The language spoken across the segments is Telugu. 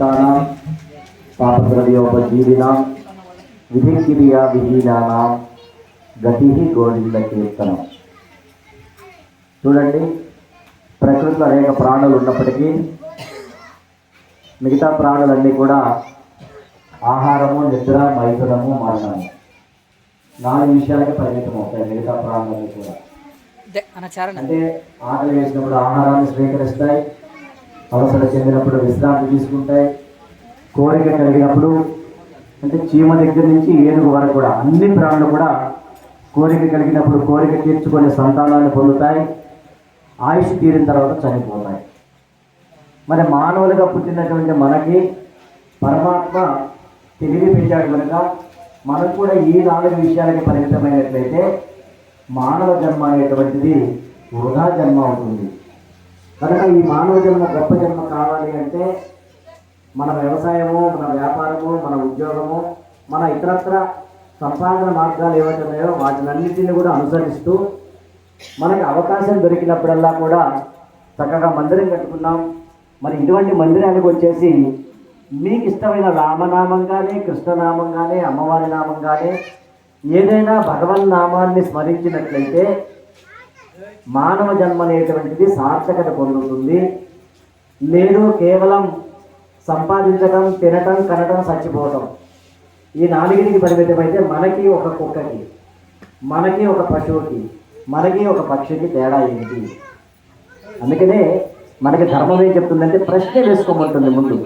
तानां पापद्रव्योपजीविनां विधिक्रिया विहीनानां गति గోవింద కీర్తనం. చూడండి, ప్రకృతిలో అనేక ప్రాణులు ఉన్నప్పటికీ మిగతా ప్రాణులన్నీ కూడా ఆహారము, నిద్ర, మైథునము, మరణము 4 విషయాలకి పరిమితం అవుతాయి. మిగతా ప్రాణులన్నీ కూడా అంటే ఆకలి వేసినప్పుడు ఆహారాన్ని స్వీకరిస్తాయి, అవసరం చెందినప్పుడు విశ్రాంతి తీసుకుంటాయి, కోరిక కలిగినప్పుడు అంటే చీమ దగ్గర నుంచి ఏనుగు వరకు కూడా అన్ని ప్రాణులు కూడా కోరిక కలిగినప్పుడు కోరిక తీర్చుకునే సంతానాన్ని పొందుతాయి, ఆయుష్ తీరిన తర్వాత చనిపోతాయి. మరి మానవులుగా పుట్టినటువంటి మనకి పరమాత్మ తెలివి పెట్టాడు కనుక మనకు కూడా ఈ 4 విషయాలకి పరిమితమైనట్లయితే మానవ జన్మ అనేటువంటిది వృధా జన్మ అవుతుంది. కనుక ఈ మానవ జన్మ గొప్ప జన్మ కావాలి అంటే మన వ్యవసాయము, మన వ్యాపారము, మన ఉద్యోగము, మన ఇతరత్ర సంపాదన మార్గాలు ఏవైతే ఉన్నాయో వాటినన్నింటినీ కూడా అనుసరిస్తూ మనకి అవకాశం దొరికినప్పుడల్లా కూడా చక్కగా మందిరం కట్టుకున్నాం. మరి ఇటువంటి మందిరానికి వచ్చేసి మీకు ఇష్టమైన రామనామం కానీ, కృష్ణనామం కానీ, అమ్మవారి నామం కానీ ఏదైనా భగవన్ నామాన్ని స్మరించినట్లయితే మానవ జన్మ అనేటువంటిది సార్థకత పొందుతుంది. లేదు కేవలం సంపాదించడం, తినటం, కనటం, చచ్చిపోవటం ఈ 4కి పరిమితమైతే మనకి ఒక కుక్కకి, మనకి ఒక పశువుకి, మనకి ఒక పక్షికి తేడా ఏంటి? అందుకనే మనకి ధర్మం ఏం చెప్తుందంటే ప్రశ్న వేసుకోమంటుంది. ముందు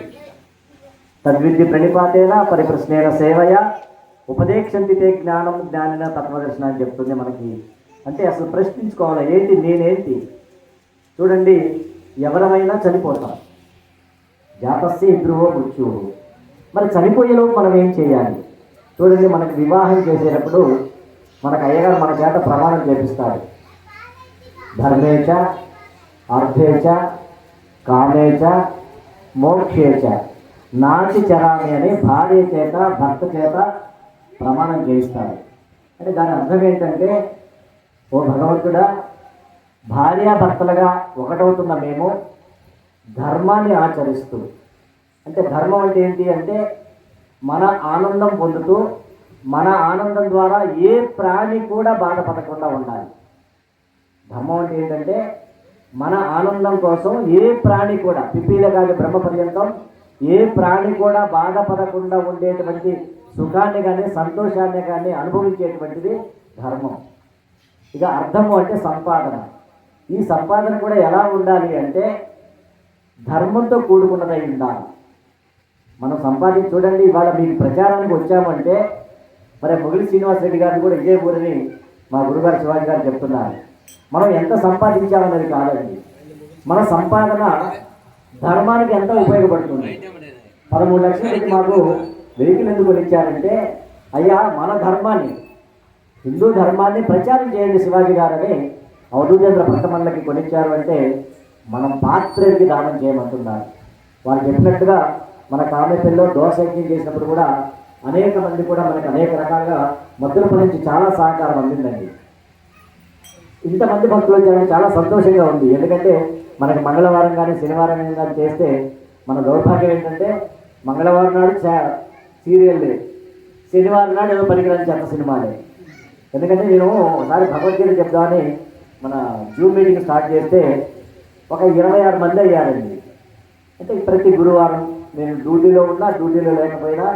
తద్విద్య ప్రణిపాతేన పరిప్రశ్నేన సేవయ ఉపదేక్షంతితే జ్ఞానం జ్ఞానిన తత్వదర్శన అని చెప్తుంది మనకి. అంటే అసలు ప్రశ్నించుకోవాలి, ఏంటి నేనేంటి? చూడండి, ఎవరమైనా చనిపోతాం, జాతస్య ధ్రువో మృత్యువు. మరి చనిపోయేలోపు మనం ఏం చేయాలి? చూడండి, మనకి వివాహం చేసేటప్పుడు మనకు అయ్యగారు మన చేత ప్రమాణం చేపిస్తాడు. ధర్మేచ అర్థేచ కామేచ మోక్షేచ నాచి చరామి అని భార్య చేత, భర్త చేత ప్రమాణం చేయిస్తాడు. అంటే దాని అర్థం ఏంటంటే, ఓ భగవంతుడా, భార్యాభర్తలుగా ఒకటవుతున్న మేము ధర్మాన్ని ఆచరిస్తూ, అంటే ధర్మం అంటే ఏంటి అంటే మన ఆనందం పొందుతూ మన ఆనందం ద్వారా ఏ ప్రాణి కూడా బాధపడకుండా ఉండాలి. ధర్మం అంటే ఏంటంటే మన ఆనందం కోసం ఏ ప్రాణి కూడా పిపీల కానీ బ్రహ్మ పర్యంతం ఏ ప్రాణి కూడా బాధపడకుండా ఉండేటువంటి సుఖాన్ని కానీ సంతోషాన్ని కానీ అనుభవించేటువంటిది ధర్మం. ఇక అర్థము అంటే సంపాదన. ఈ సంపాదన కూడా ఎలా ఉండాలి అంటే ధర్మంతో కూడుకున్నదై ఉండాలి. మనం సంపాదించి చూడండి, ఇవాళ మీకు ప్రచారానికి వచ్చామంటే మరి మొగిలి శ్రీనివాసరెడ్డి గారిని కూడా ఇదే ఊరిని మా గురుగారు శివాజీ గారు చెప్తున్నారు. మనం ఎంత సంపాదించామనేది కాదండి, మన సంపాదన ధర్మానికి ఎంత ఉపయోగపడుతుంది. 13 లక్షల పెట్టి మాకు వెహికల్ ఎందుకు ఇచ్చారంటే, అయ్యా మన ధర్మాన్ని, హిందూ ధర్మాన్ని ప్రచారం చేయండి శివాజీ గారని అవధూతేంద్ర భక్తమల్లకి కొనిచ్చారు. అంటే మనం పాత్రకి దానం చేయమంటున్నారు. వాళ్ళు చెప్పినట్టుగా మన కామెపల్లిలో దోషయజ్ఞం చేసినప్పుడు కూడా అనేక మంది కూడా మనకి అనేక రకాలుగా మద్దుల నుంచి చాలా సహకారం అందిందండి. ఇంతమంది భక్తులు వచ్చారని చాలా సంతోషంగా ఉంది. ఎందుకంటే మనకి మంగళవారం కానీ శనివారం కానీ చేస్తే మన దౌర్భాగ్యం ఏంటంటే మంగళవారం నాడు సీరియల్, శనివారం నాడు ఏదో పనికిరాని చెత్త సినిమాలే. ఎందుకంటే నేను ఒకసారి భగవద్గీత చెప్దామని మన జూమ్ మీటింగ్ స్టార్ట్ చేస్తే ఒక 26 మంది అయ్యారండి. అంటే ప్రతి గురువారం నేను డ్యూటీలో ఉన్నా, డ్యూటీలో లేకపోయినా